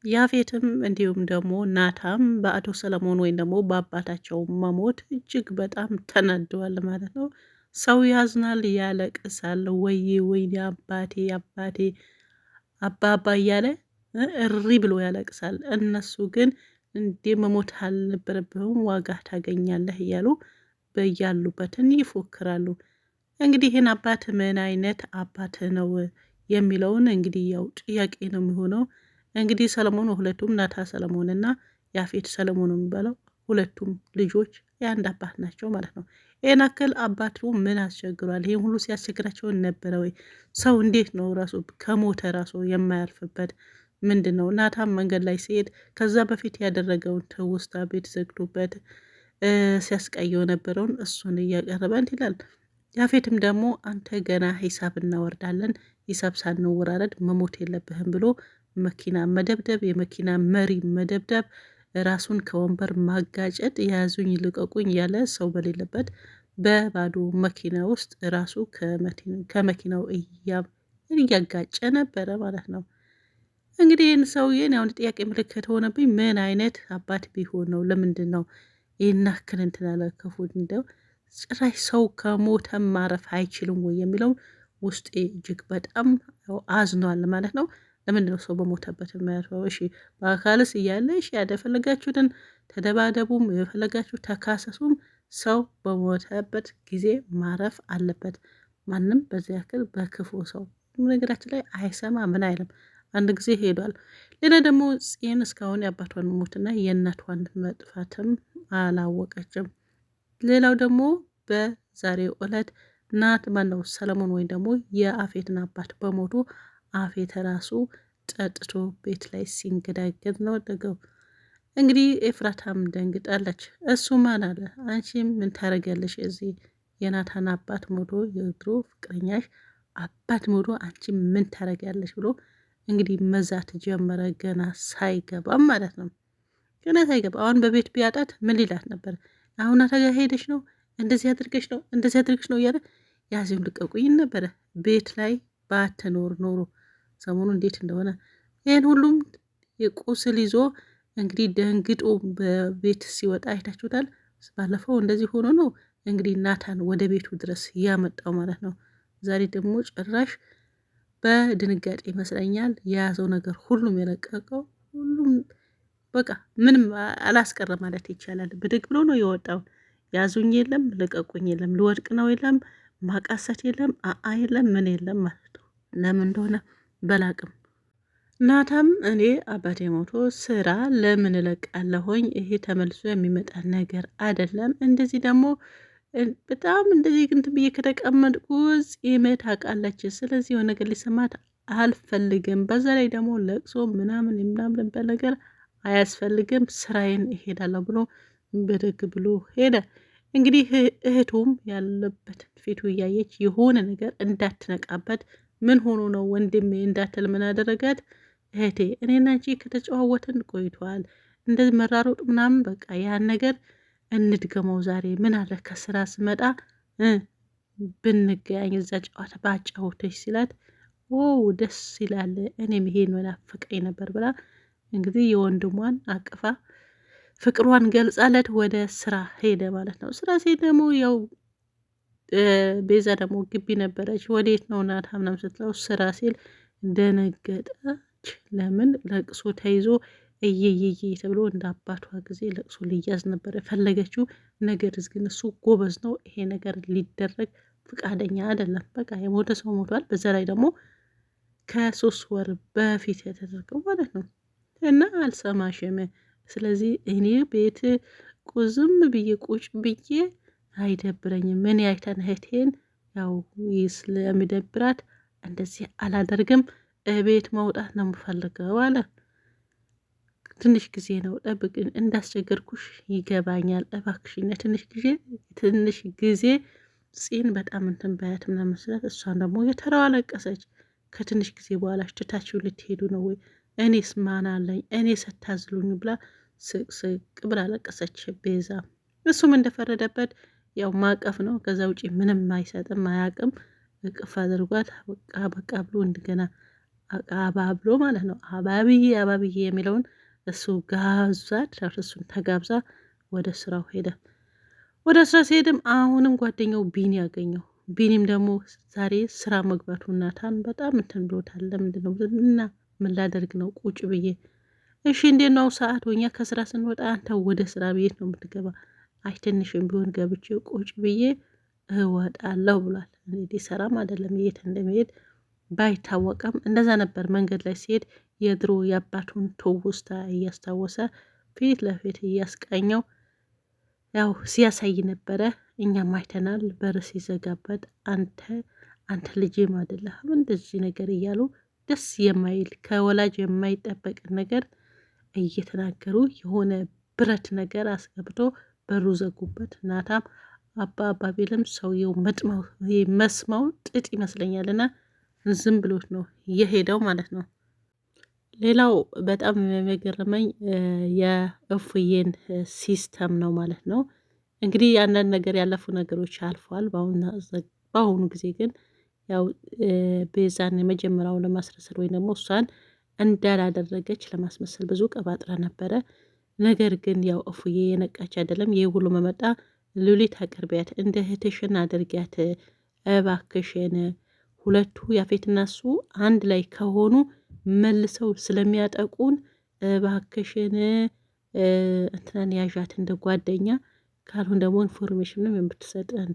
ያፌትም እንዲሁም ደግሞ ናታም በአቶ ሰለሞን ወይም ደግሞ በአባታቸው መሞት እጅግ በጣም ተናደዋል ማለት ነው። ሰው ያዝናል፣ ያለቅሳል። ወይዬ ወይኔ አባቴ አባቴ አባባ እያለ እሪ ብሎ ያለቅሳል። እነሱ ግን እንዴ መሞት አልነበረብህም ዋጋ ታገኛለህ እያሉ በያሉበትን ይፎክራሉ። እንግዲህ ይህን አባት ምን አይነት አባት ነው የሚለውን እንግዲህ ያው ጥያቄ ነው የሚሆነው። እንግዲህ ሰለሞን ሁለቱም ናታ ሰለሞን እና ያፌት ሰለሞን የሚባለው ሁለቱም ልጆች የአንድ አባት ናቸው ማለት ነው። ይህን አክል አባቱ ምን አስቸግሯል? ይህን ሁሉ ሲያስቸግራቸው ነበረ ወይ? ሰው እንዴት ነው ራሱ ከሞተ ራሱ የማያርፍበት? ምንድን ነው? ናታም መንገድ ላይ ሲሄድ ከዛ በፊት ያደረገውን ትውስታ ቤት ዘግቶበት ሲያስቀየው ነበረውን እሱን እያቀረበ እንት ይላል። ያፌትም ደግሞ አንተ ገና ሂሳብ እናወርዳለን፣ ሂሳብ ሳንወራረድ መሞት የለብህም ብሎ መኪና መደብደብ፣ የመኪና መሪ መደብደብ፣ ራሱን ከወንበር ማጋጨት፣ የያዙኝ ልቀቁኝ ያለ ሰው በሌለበት በባዶ መኪና ውስጥ ራሱ ከመኪናው እያጋጨ ነበረ ማለት ነው። እንግዲህ ይህን ሰውዬን ያሁን ጥያቄ ምልክት ሆነብኝ። ምን አይነት አባት ቢሆን ነው? ለምንድን ነው ይህን ያክል እንትን ያለ ክፉ? እንደው ጭራሽ ሰው ከሞተ ማረፍ አይችልም ወይ የሚለው ውስጤ እጅግ በጣም አዝኗል ማለት ነው። ለምንድን ነው ሰው በሞተበት የማያርፈው? እሺ በአካልስ እያለ እሺ ያደፈለጋችሁትን ተደባደቡም፣ የፈለጋችሁ ተካሰሱም፣ ሰው በሞተበት ጊዜ ማረፍ አለበት። ማንም በዚህ ያክል በክፉ ሰው ነገራችን ላይ አይሰማ ምን አይልም። አንድ ጊዜ ሄዷል። ሌላ ደግሞ ጽን እስካሁን የአባቷን ሞትና የእናቷን መጥፋትም አላወቀችም። ሌላው ደግሞ በዛሬው ዕለት ናት ማነው ሰለሞን ወይም ደግሞ የአፌትን አባት በሞቱ አፌት ራሱ ጠጥቶ ቤት ላይ ሲንገዳገድ ነው ደገው። እንግዲህ ኤፍራታም ደንግጣለች። እሱ ማን አለ አንቺ ምን ታደርጊያለሽ እዚህ? የናታን አባት ሞቶ የድሮ ፍቅረኛሽ አባት ሞቶ አንቺ ምን ታደርጊያለሽ ብሎ እንግዲህ መዛት ጀመረ። ገና ሳይገባም ማለት ነው። ገና ሳይገባ አሁን በቤት ቢያጣት ምን ሊላት ነበር? አሁን አተጋ ሄደሽ ነው እንደዚህ አድርገሽ ነው እንደዚህ አድርገሽ ነው እያለ ያዚም ልቀቁኝ ነበረ። ቤት ላይ ባትኖር ኖሮ ሰሞኑ እንዴት እንደሆነ ይህን ሁሉም የቁስል ይዞ እንግዲህ ደንግጦ በቤት ሲወጣ አይታችሁታል። ባለፈው እንደዚህ ሆኖ ነው እንግዲህ ናታን ወደ ቤቱ ድረስ ያመጣው ማለት ነው። ዛሬ ደግሞ ጭራሽ በድንጋጤ ይመስለኛል የያዘው ነገር ሁሉም የለቀቀው ሁሉም በቃ ምንም አላስቀረ ማለት ይቻላል። ብድግ ብሎ ነው የወጣው። ያዙኝ የለም ልቀቁኝ የለም ልወድቅ ነው የለም ማቃሰት የለም አአ የለም ምን የለም ማለት ነው። ለምን እንደሆነ በላቅም ናታም እኔ አባቴ ሞቶ ስራ ለምን እለቃለሁኝ? ይሄ ተመልሶ የሚመጣ ነገር አይደለም። እንደዚህ ደግሞ በጣም እንደዚህ ግንት ብዬ ከተቀመጥኩ ጺሜ ታውቃለች። ስለዚህ የሆነ ነገር ሊሰማት አልፈልግም። በዛ ላይ ደግሞ ለቅሶ ምናምን የምናምንበት ነገር አያስፈልግም። ስራዬን እሄዳለሁ ብሎ ብድግ ብሎ ሄደ። እንግዲህ እህቱም ያለበትን ፊቱ እያየች የሆነ ነገር እንዳትነቃበት ምን ሆኖ ነው ወንድሜ እንዳትል ምን አደረጋት? እህቴ እኔና አንቺ ከተጨዋወትን ቆይቷል። እንደዚህ መራሮጥ ምናምን በቃ ያን ነገር እንድገመው ዛሬ ምን አለ ከስራ ስመጣ ብንገያኝ እዛ ጨዋታ ባጫውተሽ ሲላት ደስ ይላል እኔም ይሄን ናፍቀኝ ነበር ብላ እንግዲህ የወንድሟን አቅፋ ፍቅሯን ገልጻለት ወደ ስራ ሄደ ማለት ነው። ስራ ሲሄድ ደግሞ ያው ቤዛ ደግሞ ግቢ ነበረች። ወዴት ነው ናታ ምናምን ስትለው ስራ ሲል ደነገጠች። ለምን ለቅሶ ተይዞ እየየየ ተብሎ እንደ አባቷ ጊዜ ለቅሶ ሊያዝ ነበር የፈለገችው። ነገር ግን እሱ ጎበዝ ነው። ይሄ ነገር ሊደረግ ፍቃደኛ አይደለም። በቃ የሞተ ሰው ሞቷል። በዛ ላይ ደግሞ ከ3 ወር በፊት የተደረገው ማለት ነው። እና አልሰማሽም። ስለዚህ እኔ ቤት ቁዝም ብዬ ቁጭ ብዬ አይደብረኝም። ምን ያይተን እህቴን ያው ስለሚደብራት እንደዚህ አላደርግም። ቤት መውጣት ነው የምፈልገው አለ። ትንሽ ጊዜ ነው ጠብቅን፣ እንዳስቸገርኩሽ ይገባኛል። እባክሽኝ ትንሽ ጊዜ ጽን በጣም እንትን ባያት ምናምን ስላት እሷን ደግሞ የተራዋ አለቀሰች። ከትንሽ ጊዜ በኋላ ሽታችሁ ልትሄዱ ነው ወይ? እኔስ ማን አለኝ? እኔ ስታዝሉኝ ብላ ስቅ ብላ አለቀሰች ቤዛ። እሱም እንደፈረደበት ያው ማቀፍ ነው። ከዛ ውጪ ምንም አይሰጥም አያቅም። እቅፍ አድርጓት በቃ ብሎ እንደገና አባብሎ ማለት ነው። አባብዬ አባብዬ የሚለውን እሱ ጋብዛት፣ እሱን ተጋብዛ ወደ ስራው ሄደ። ወደ ስራ ሲሄድም አሁንም ጓደኛው ቢኒ ያገኘው። ቢኒም ደግሞ ዛሬ ስራ መግባቱ ናታን በጣም እንትን ብሎታል። ለምንድን ነው እና ምን ላደርግ ነው ቁጭ ብዬ። እሺ እንዴት ነው ሰዓቱ? እኛ ከስራ ስንወጣ አንተ ወደ ስራ ቤት ነው የምትገባ። አይ ትንሽም ቢሆን ገብቼ ቁጭ ብዬ እወጣለሁ ብሏል። እንግዲህ ሰራም አይደለም የት እንደሚሄድ ባይታወቅም እንደዛ ነበር። መንገድ ላይ ሲሄድ የድሮ የአባቱን ትውስታ እያስታወሰ ፊት ለፊት እያስቃኘው ያው ሲያሳይ ነበረ። እኛም አይተናል። በር ሲዘጋበት አንተ ልጄም አይደለህም እንደዚህ ነገር እያሉ ደስ የማይል ከወላጅ የማይጠበቅ ነገር እየተናገሩ የሆነ ብረት ነገር አስገብቶ በሩ ዘጉበት። ናታም አባ ቢልም ሰውየው መስማው ጥጥ ይመስለኛልና ዝም ብሎት ነው የሄደው ማለት ነው። ሌላው በጣም የሚገርመኝ የእፉዬን ሲስተም ነው ማለት ነው። እንግዲህ አንዳንድ ነገር ያለፉ ነገሮች አልፏል። በአሁኑ ጊዜ ግን ያው ቤዛን የመጀመሪያውን ለማስረሰል ወይም ደግሞ እሷን እንዳላደረገች ለማስመሰል ብዙ ቀባጥራ ነበረ። ነገር ግን ያው እፉዬ የነቃች አይደለም። ይህ ሁሉ መመጣ ሉሊት አቅርቢያት፣ እንደ እህትሽን አድርጊያት እባክሽን። ሁለቱ ያፌትና እሱ አንድ ላይ ከሆኑ መልሰው ስለሚያጠቁን እባክሽን እንትናን ያዣት እንደ ጓደኛ፣ ካልሆን ደግሞ ኢንፎርሜሽንም የምትሰጠን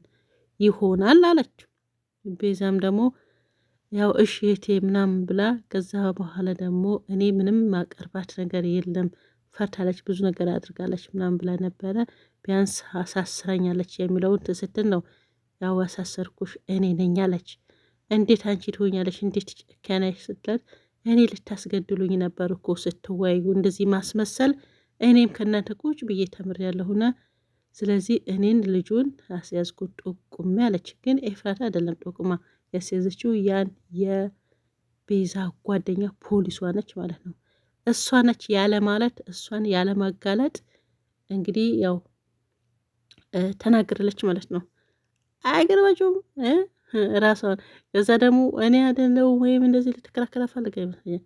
ይሆናል አለችው። ቤዛም ደግሞ ያው እሺ እህቴ ምናምን ብላ ከዛ በኋላ ደግሞ እኔ ምንም ማቀርባት ነገር የለም ፈርታለች፣ ብዙ ነገር አድርጋለች ምናምን ብላ ነበረ። ቢያንስ አሳስራኛለች የሚለውን ስትል ነው ያው ያሳሰርኩሽ እኔ ነኝ አለች። እንዴት አንቺ ትሆኛለች እንዴት ጨካናሽ ስትላት፣ እኔ ልታስገድሉኝ ነበር እኮ ስትወያዩ እንደዚህ ማስመሰል፣ እኔም ከእናንተ ቁጭ ብዬ ተምሬያለሁና ስለዚህ እኔን ልጁን አስያዝኩት ጠቁሜ አለች። ግን ኤፍራታ አይደለም ጠቁማ ያስያዘችው ያን የቤዛ ጓደኛ ፖሊሷ ነች ማለት ነው። እሷ ነች ያለ ማለት እሷን ያለ ማጋለጥ እንግዲህ ያው ተናግራለች ማለት ነው። አይገርማችሁም? ራሷን ከዛ ደግሞ እኔ አይደለው ወይም እንደዚህ ልትከራከር ፈልጋ ይመስለኛል።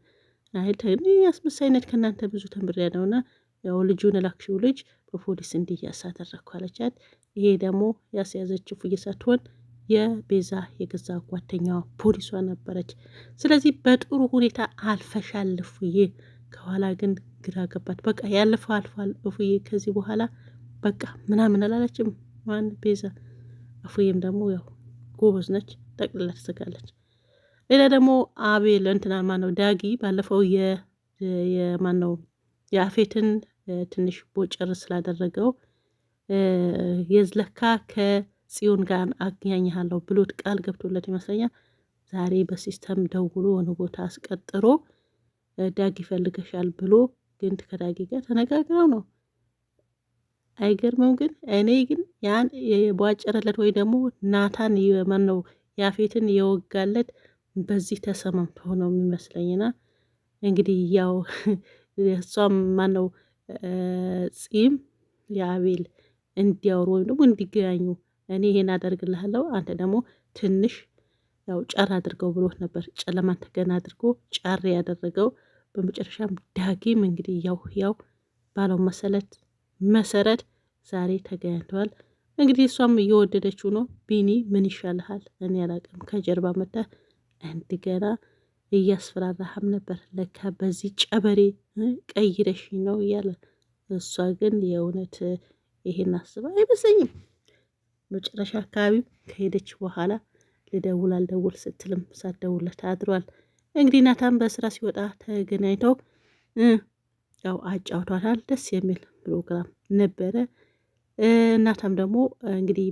አስመሳይነት ከእናንተ ብዙ ተምሬያለሁና ያው ልጁን ላክሽው ልጅ በፖሊስ እንዲያዝ አደረግኩ አለቻት። ይሄ ደግሞ ያስያዘችው እፉዬ ሳትሆን የቤዛ የገዛ ጓደኛዋ ፖሊሷ ነበረች። ስለዚህ በጥሩ ሁኔታ አልፈሻል እፉዬ። ከኋላ ግን ግራ ገባት። በቃ ያለፈው አልፏል እፉዬ፣ ከዚህ በኋላ በቃ ምናምን አላለችም ማን ቤዛ። እፉዬም ደግሞ ያው ጎበዝ ነች፣ ጠቅልላ ትዘጋለች። ሌላ ደግሞ አቤል እንትና ማነው ዳጊ ባለፈው የማነው የአፌትን ትንሽ ቦጨር ስላደረገው የዝለካ ከጽዮን ጋር አገናኝሃለሁ ብሎት ቃል ገብቶለት ይመስለኛል። ዛሬ በሲስተም ደውሎ ሆነ ቦታ አስቀጥሮ ዳጊ ይፈልገሻል ብሎ ግን ከዳጊ ጋር ተነጋግረው ነው። አይገርምም? ግን እኔ ግን ያን የቧጨረለት ወይ ደግሞ ናታን ማነው ያፌትን የወጋለት በዚህ ተሰማምቶ ነው የሚመስለኝና እንግዲህ ያው እሷም ማነው ጺም የአቤል እንዲያወሩ ወይም ደግሞ እንዲገናኙ እኔ ይሄን አደርግልሃለሁ አንተ ደግሞ ትንሽ ያው ጨር አድርገው ብሎት ነበር። ጨለማን ተገና አድርጎ ጨር ያደረገው በመጨረሻም ዳጊም እንግዲህ ያው ባለው መሰረት ዛሬ ተገናኝተዋል። እንግዲህ እሷም እየወደደችው ነው። ቢኒ ምን ይሻልሃል? እኔ አላቅም ከጀርባ መጣ እንደገና እያስፈራራህም ነበር ለካ በዚህ ጨበሬ ቀይረሽ ነው እያለ እሷ ግን የእውነት ይሄን አስባ አይመስለኝም። መጨረሻ አካባቢ ከሄደች በኋላ ልደውል ስትልም ሳትደውልለት አድሯል። እንግዲህ ናታን በስራ ሲወጣ ተገናኝተው ያው አጫውቷታል። ደስ የሚል ፕሮግራም ነበረ። እናታም ደግሞ እንግዲህ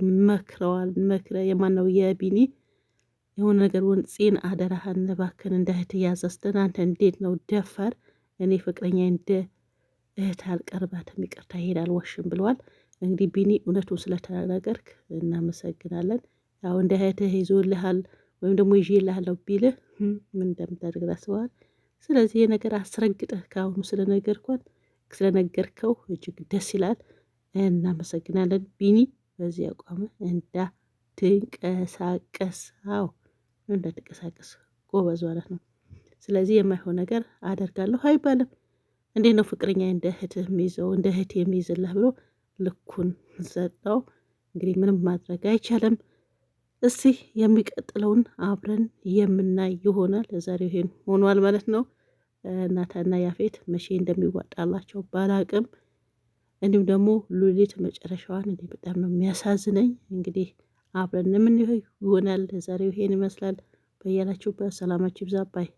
የማነው የቢኒ የሆነ ነገር ፂን አደራህን እባክህን እንደ እህት እያዘዝተን አንተ እንዴት ነው ደፋር፣ እኔ ፍቅረኛ እንደ እህት አልቀርባትም ይቅርታ ይሄዳል ወሽም ብለዋል። እንግዲህ ቢኒ እውነቱን ስለተናገርክ እናመሰግናለን። ያው እንደ እህትህ ይዞልሃል ወይም ደግሞ ይዤልሃለሁ ቢልህ ምን እንደምታደርግ ታስበዋል። ስለዚህ የነገር አስረግጠህ ከአሁኑ ስለነገርከው እጅግ ደስ ይላል። እናመሰግናለን ቢኒ። በዚህ አቋም እንዳትንቀሳቀስ፣ አዎ እንዳትንቀሳቀስ ጎበዝ ማለት ነው። ስለዚህ የማይሆን ነገር አደርጋለሁ አይባልም። እንዴት ነው ፍቅረኛ እንደ እህትህ የሚይዘው እንደ እህት የሚይዝልህ ብሎ ልኩን ሰጠው። እንግዲህ ምንም ማድረግ አይቻልም። እስቲ የሚቀጥለውን አብረን የምናይ ይሆናል። ለዛሬው ይሄን ሆኗል ማለት ነው። ናታና ያፌት መቼ እንደሚዋጣላቸው ባላቅም፣ እንዲሁም ደግሞ ሉሊት መጨረሻዋን እንዲህ በጣም ነው የሚያሳዝነኝ። እንግዲህ አብረን የምንየው ይሆናል። ለዛሬው ይሄን ይመስላል። በያላችሁበት ሰላማችሁ ይብዛ ባይ